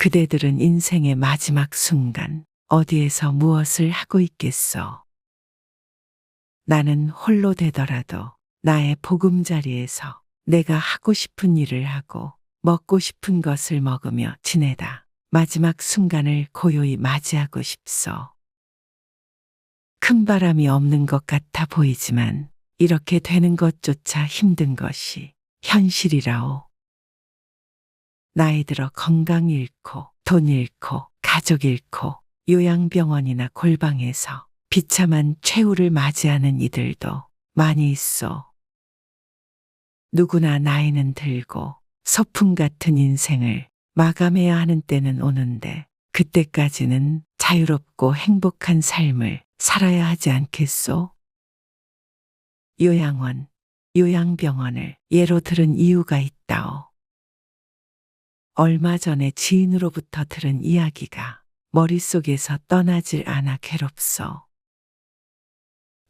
그대들은 인생의 마지막 순간 어디에서 무엇을 하고 있겠어? 나는 홀로 되더라도 나의 보금자리에서 내가 하고 싶은 일을 하고 먹고 싶은 것을 먹으며 지내다 마지막 순간을 고요히 맞이하고 싶소. 큰 바람이 없는 것 같아 보이지만 이렇게 되는 것조차 힘든 것이 현실이라오. 나이 들어 건강 잃고 돈 잃고 가족 잃고 요양병원이나 골방에서 비참한 최후를 맞이하는 이들도 많이 있어. 누구나 나이는 들고 소풍 같은 인생을 마감해야 하는 때는 오는데 그때까지는 자유롭고 행복한 삶을 살아야 하지 않겠소? 요양원, 요양병원을 예로 들은 이유가 있다오. 얼마 전에 지인으로부터 들은 이야기가 머릿속에서 떠나질 않아 괴롭소.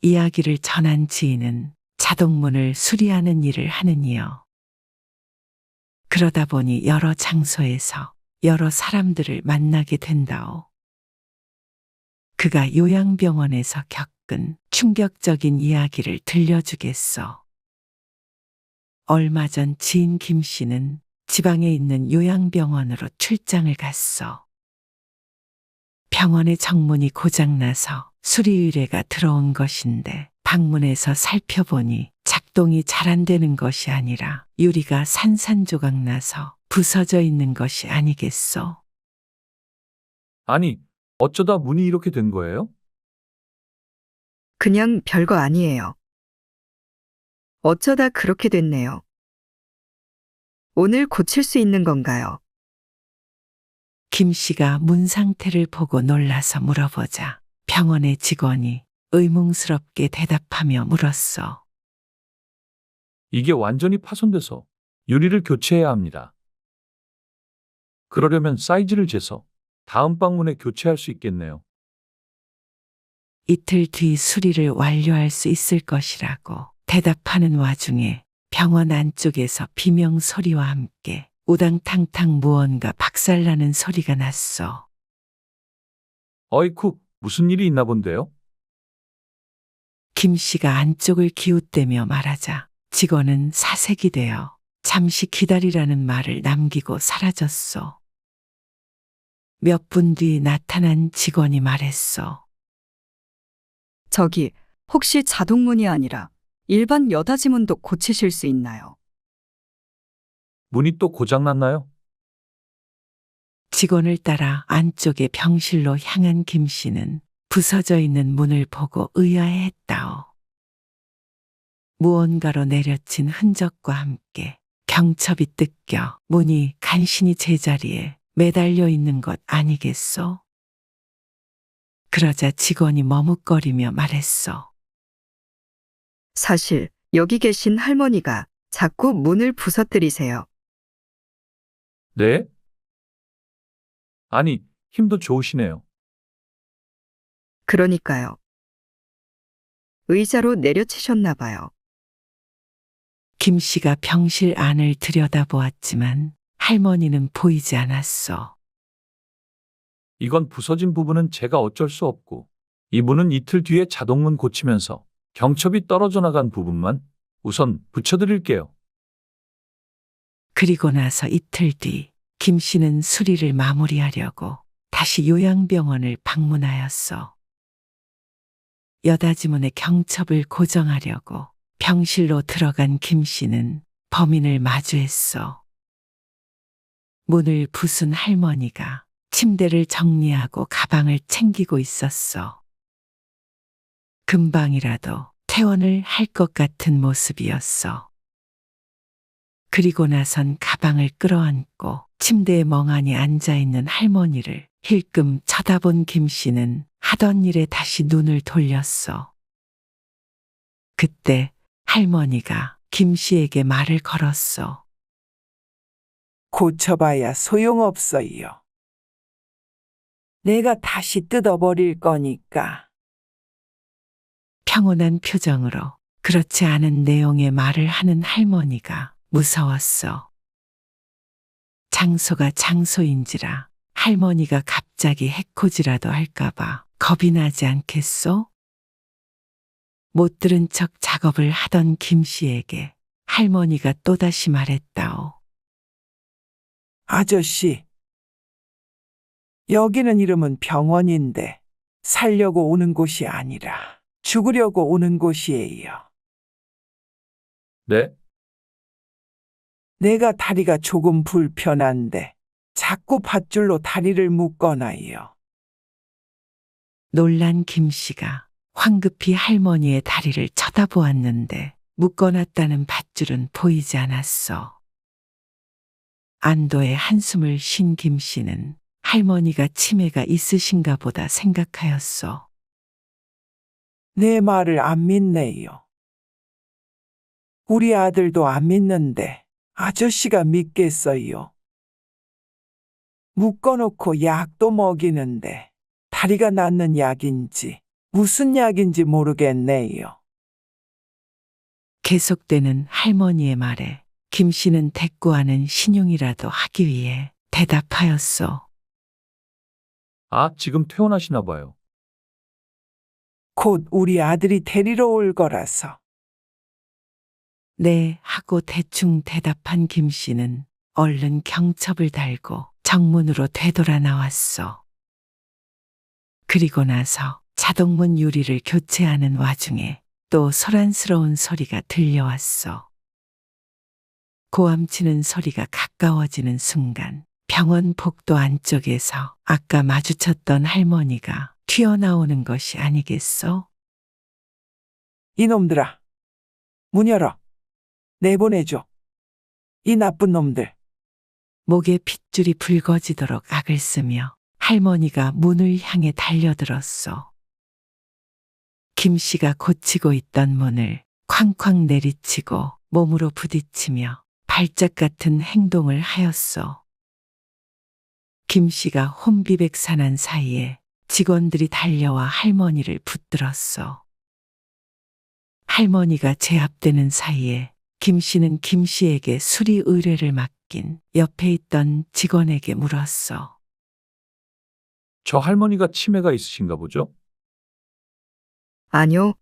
이야기를 전한 지인은 자동문을 수리하는 일을 하는 이요. 그러다 보니 여러 장소에서 여러 사람들을 만나게 된다오. 그가 요양병원에서 겪은 충격적인 이야기를 들려주겠소. 얼마 전 지인 김 씨는 지방에 있는 요양병원으로 출장을 갔소. 병원의 정문이 고장나서 수리 의뢰가 들어온 것인데 방문해서 살펴보니 작동이 잘 안 되는 것이 아니라 유리가 산산조각 나서 부서져 있는 것이 아니겠소? 아니, 어쩌다 문이 이렇게 된 거예요? 그냥 별거 아니에요. 어쩌다 그렇게 됐네요. 오늘 고칠 수 있는 건가요? 김 씨가 문 상태를 보고 놀라서 물어보자 병원의 직원이 의문스럽게 대답하며 물었어. 이게 완전히 파손돼서 유리를 교체해야 합니다. 그러려면 사이즈를 재서 다음 방문에 교체할 수 있겠네요. 이틀 뒤 수리를 완료할 수 있을 것이라고 대답하는 와중에 병원 안쪽에서 비명 소리와 함께 우당탕탕 무언가 박살나는 소리가 났어. 어이쿠, 무슨 일이 있나 본데요? 김 씨가 안쪽을 기웃대며 말하자 직원은 사색이 되어 잠시 기다리라는 말을 남기고 사라졌어. 몇 분 뒤 나타난 직원이 말했어. 저기, 혹시 자동문이 아니라 일반 여닫이문도 고치실 수 있나요? 문이 또 고장났나요? 직원을 따라 안쪽의 병실로 향한 김 씨는 부서져 있는 문을 보고 의아해했다오. 무언가로 내려친 흔적과 함께 경첩이 뜯겨 문이 간신히 제자리에 매달려 있는 것 아니겠소? 그러자 직원이 머뭇거리며 말했어. 사실 여기 계신 할머니가 자꾸 문을 부서뜨리세요. 네? 아니, 힘도 좋으시네요. 그러니까요. 의자로 내려치셨나 봐요. 김 씨가 병실 안을 들여다보았지만 할머니는 보이지 않았어. 이건 부서진 부분은 제가 어쩔 수 없고, 이 문은 이틀 뒤에 자동문 고치면서 경첩이 떨어져 나간 부분만 우선 붙여드릴게요. 그리고 나서 이틀 뒤 김 씨는 수리를 마무리하려고 다시 요양병원을 방문하였어. 여닫이문의 경첩을 고정하려고 병실로 들어간 김 씨는 범인을 마주했어. 문을 부순 할머니가 침대를 정리하고 가방을 챙기고 있었어. 금방이라도 퇴원을 할 것 같은 모습이었어. 그리고 나선 가방을 끌어안고 침대에 멍하니 앉아있는 할머니를 힐끔 쳐다본 김 씨는 하던 일에 다시 눈을 돌렸어. 그때 할머니가 김 씨에게 말을 걸었어. 고쳐봐야 소용없어요. 내가 다시 뜯어버릴 거니까. 평온한 표정으로 그렇지 않은 내용의 말을 하는 할머니가 무서웠어. 장소가 장소인지라 할머니가 갑자기 해코지라도 할까봐 겁이 나지 않겠소? 못 들은 척 작업을 하던 김 씨에게 할머니가 또다시 말했다오. 아저씨, 여기는 이름은 병원인데 살려고 오는 곳이 아니라 죽으려고 오는 곳이에요. 네? 내가 다리가 조금 불편한데 자꾸 밧줄로 다리를 묶어놔요. 놀란 김 씨가 황급히 할머니의 다리를 쳐다보았는데 묶어놨다는 밧줄은 보이지 않았어. 안도의 한숨을 쉰 김 씨는 할머니가 치매가 있으신가 보다 생각하였어. 내 말을 안 믿네요. 우리 아들도 안 믿는데 아저씨가 믿겠어요. 묶어놓고 약도 먹이는데 다리가 낫는 약인지 무슨 약인지 모르겠네요. 계속되는 할머니의 말에 김 씨는 대꾸하는 신용이라도 하기 위해 대답하였어. 아, 지금 퇴원하시나 봐요. 곧 우리 아들이 데리러 올 거라서. 네 하고 대충 대답한 김 씨는 얼른 경첩을 달고 정문으로 되돌아 나왔어. 그리고 나서 자동문 유리를 교체하는 와중에 또 소란스러운 소리가 들려왔어. 고함치는 소리가 가까워지는 순간 병원 복도 안쪽에서 아까 마주쳤던 할머니가 튀어나오는 것이 아니겠어? 이놈들아, 문 열어. 내보내줘. 이 나쁜 놈들. 목에 핏줄이 붉어지도록 악을 쓰며 할머니가 문을 향해 달려들었어. 김 씨가 고치고 있던 문을 쾅쾅 내리치고 몸으로 부딪히며 발작 같은 행동을 하였어. 김 씨가 혼비백산한 사이에 직원들이 달려와 할머니를 붙들었어. 할머니가 제압되는 사이에 김 씨는 김 씨에게 수리 의뢰를 맡긴 옆에 있던 직원에게 물었어. 저 할머니가 치매가 있으신가 보죠? 아니요.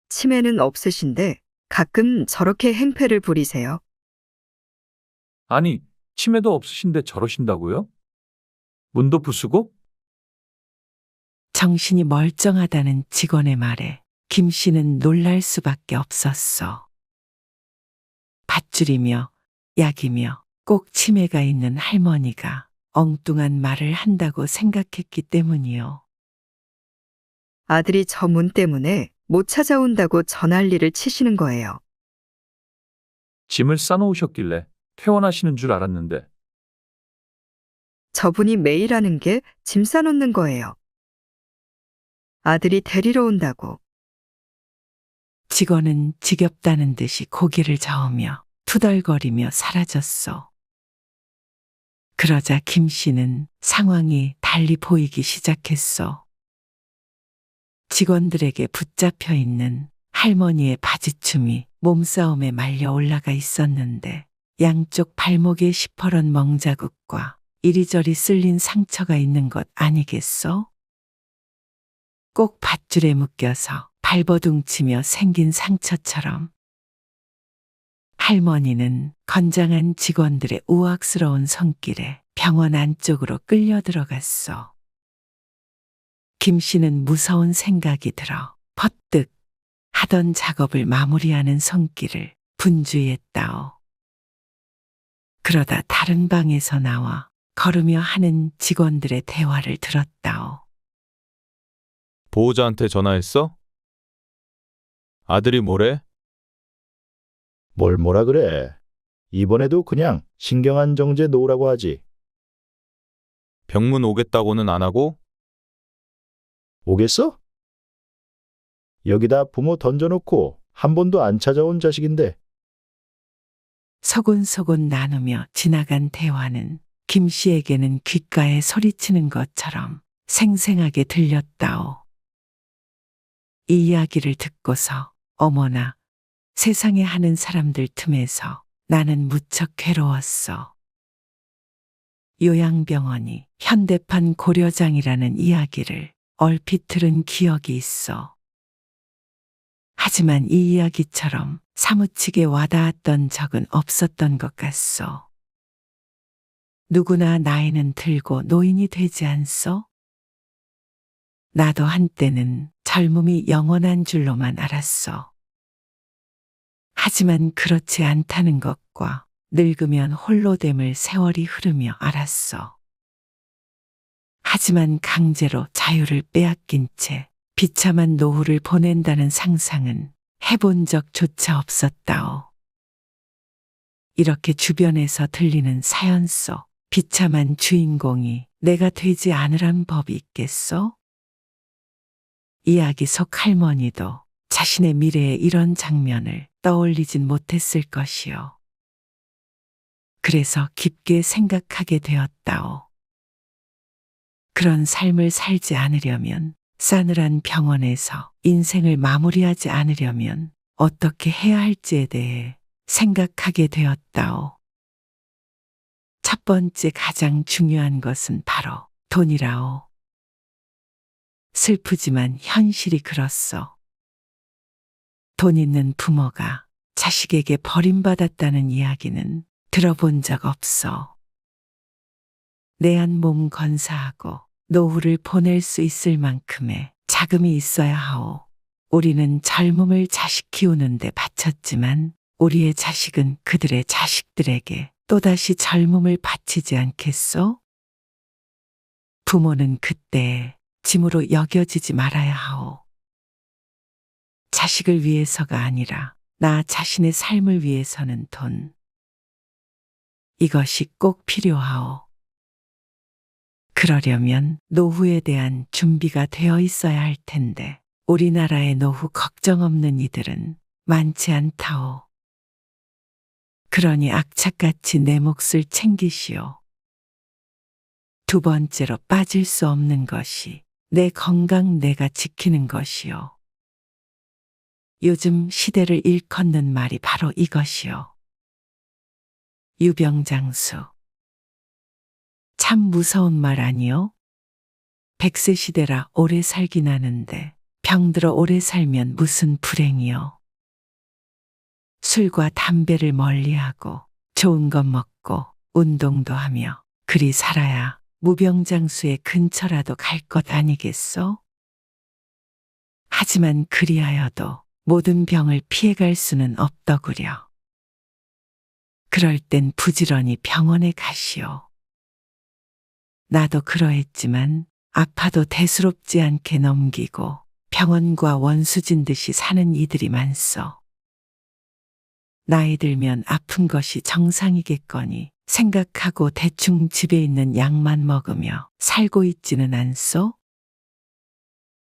치매는 없으신데 가끔 저렇게 행패를 부리세요. 아니, 치매도 없으신데 저러신다고요? 문도 부수고? 정신이 멀쩡하다는 직원의 말에 김 씨는 놀랄 수밖에 없었어. 밧줄이며 약이며 꼭 치매가 있는 할머니가 엉뚱한 말을 한다고 생각했기 때문이요. 아들이 저 문 때문에 못 찾아온다고 전난리를 치시는 거예요. 짐을 싸놓으셨길래 퇴원하시는 줄 알았는데. 저분이 매일 하는 게 짐 싸놓는 거예요. 아들이 데리러 온다고. 직원은 지겹다는 듯이 고개를 저으며 투덜거리며 사라졌어. 그러자 김 씨는 상황이 달리 보이기 시작했어. 직원들에게 붙잡혀 있는 할머니의 바지춤이 몸싸움에 말려 올라가 있었는데 양쪽 발목에 시퍼런 멍자국과 이리저리 쓸린 상처가 있는 것 아니겠어? 꼭 밧줄에 묶여서 발버둥치며 생긴 상처처럼. 할머니는 건장한 직원들의 우악스러운 손길에 병원 안쪽으로 끌려 들어갔어. 김 씨는 무서운 생각이 들어 퍼뜩 하던 작업을 마무리하는 손길을 분주했다오. 그러다 다른 방에서 나와 걸으며 하는 직원들의 대화를 들었다오. 보호자한테 전화했어? 아들이 뭐래? 뭘 뭐라 그래. 이번에도 그냥 신경안정제 놓으라고 하지. 병문 오겠다고는 안 하고? 오겠어? 여기다 부모 던져놓고 한 번도 안 찾아온 자식인데. 소곤소곤 나누며 지나간 대화는 김 씨에게는 귓가에 소리치는 것처럼 생생하게 들렸다오. 이 이야기를 듣고서 어머나 세상에 하는 사람들 틈에서 나는 무척 괴로웠어. 요양병원이 현대판 고려장이라는 이야기를 얼핏 들은 기억이 있어. 하지만 이 이야기처럼 사무치게 와닿았던 적은 없었던 것 같소. 누구나 나이는 들고 노인이 되지 않소? 나도 한때는 젊음이 영원한 줄로만 알았어. 하지만 그렇지 않다는 것과 늙으면 홀로됨을 세월이 흐르며 알았어. 하지만 강제로 자유를 빼앗긴 채 비참한 노후를 보낸다는 상상은 해본 적조차 없었다오. 이렇게 주변에서 들리는 사연 속 비참한 주인공이 내가 되지 않으란 법이 있겠소? 이야기 속 할머니도 자신의 미래에 이런 장면을 떠올리진 못했을 것이요. 그래서 깊게 생각하게 되었다오. 그런 삶을 살지 않으려면, 싸늘한 병원에서 인생을 마무리하지 않으려면 어떻게 해야 할지에 대해 생각하게 되었다오. 첫 번째 가장 중요한 것은 바로 돈이라오. 슬프지만 현실이 그렇소. 돈 있는 부모가 자식에게 버림받았다는 이야기는 들어본 적 없어. 내 한 몸 건사하고 노후를 보낼 수 있을 만큼의 자금이 있어야 하오. 우리는 젊음을 자식 키우는데 바쳤지만 우리의 자식은 그들의 자식들에게 또다시 젊음을 바치지 않겠소? 부모는 그때에 짐으로 여겨지지 말아야 하오. 자식을 위해서가 아니라 나 자신의 삶을 위해서는 돈. 이것이 꼭 필요하오. 그러려면 노후에 대한 준비가 되어 있어야 할 텐데 우리나라의 노후 걱정 없는 이들은 많지 않다오. 그러니 악착같이 내 몫을 챙기시오. 두 번째로 빠질 수 없는 것이 내 건강 내가 지키는 것이요. 요즘 시대를 일컫는 말이 바로 이것이요. 유병장수. 참 무서운 말 아니요? 100세 시대라 오래 살긴 하는데 병들어 오래 살면 무슨 불행이요. 술과 담배를 멀리하고 좋은 것 먹고 운동도 하며 그리 살아야 무병장수의 근처라도 갈 것 아니겠소? 하지만 그리하여도 모든 병을 피해갈 수는 없더구려. 그럴 땐 부지런히 병원에 가시오. 나도 그러했지만 아파도 대수롭지 않게 넘기고 병원과 원수진 듯이 사는 이들이 많소. 나이 들면 아픈 것이 정상이겠거니 생각하고 대충 집에 있는 약만 먹으며 살고 있지는 않소?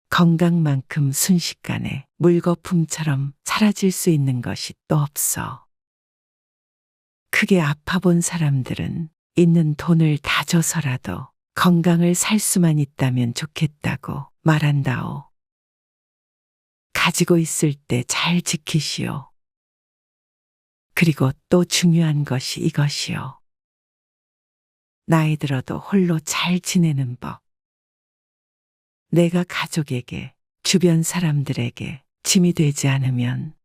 건강만큼 순식간에 물거품처럼 사라질 수 있는 것이 또 없어. 크게 아파본 사람들은 있는 돈을 다 줘서라도 건강을 살 수만 있다면 좋겠다고 말한다오. 가지고 있을 때 잘 지키시오. 그리고 또 중요한 것이 이것이요. 나이 들어도 홀로 잘 지내는 법. 내가 가족에게, 주변 사람들에게 짐이 되지 않으면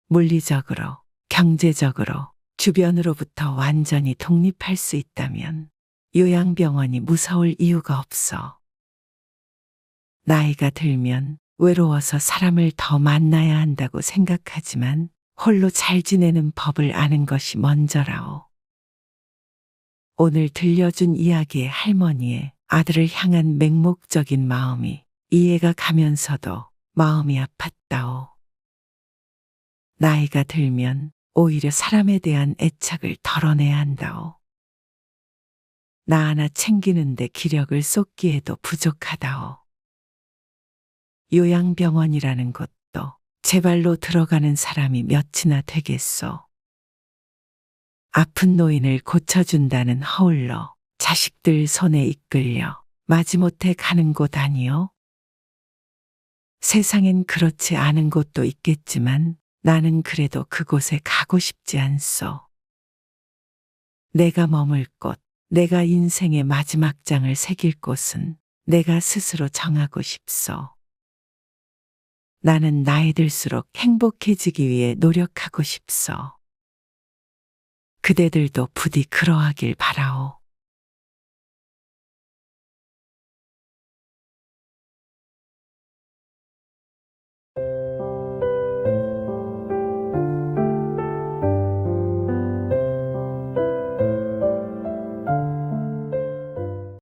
물리적으로, 경제적으로, 주변으로부터 완전히 독립할 수 있다면 요양병원이 무서울 이유가 없어. 나이가 들면 외로워서 사람을 더 만나야 한다고 생각하지만 홀로 잘 지내는 법을 아는 것이 먼저라오. 오늘 들려준 이야기의 할머니의 아들을 향한 맹목적인 마음이 이해가 가면서도 마음이 아팠다오. 나이가 들면 오히려 사람에 대한 애착을 덜어내야 한다오. 나 하나 챙기는데 기력을 쏟기에도 부족하다오. 요양병원이라는 곳도 제 발로 들어가는 사람이 몇이나 되겠소. 아픈 노인을 고쳐준다는 허울로 자식들 손에 이끌려 마지못해 가는 곳 아니요? 세상엔 그렇지 않은 곳도 있겠지만 나는 그래도 그곳에 가고 싶지 않소. 내가 머물 곳, 내가 인생의 마지막 장을 새길 곳은 내가 스스로 정하고 싶소. 나는 나이 들수록 행복해지기 위해 노력하고 싶소. 그대들도 부디 그러하길 바라오.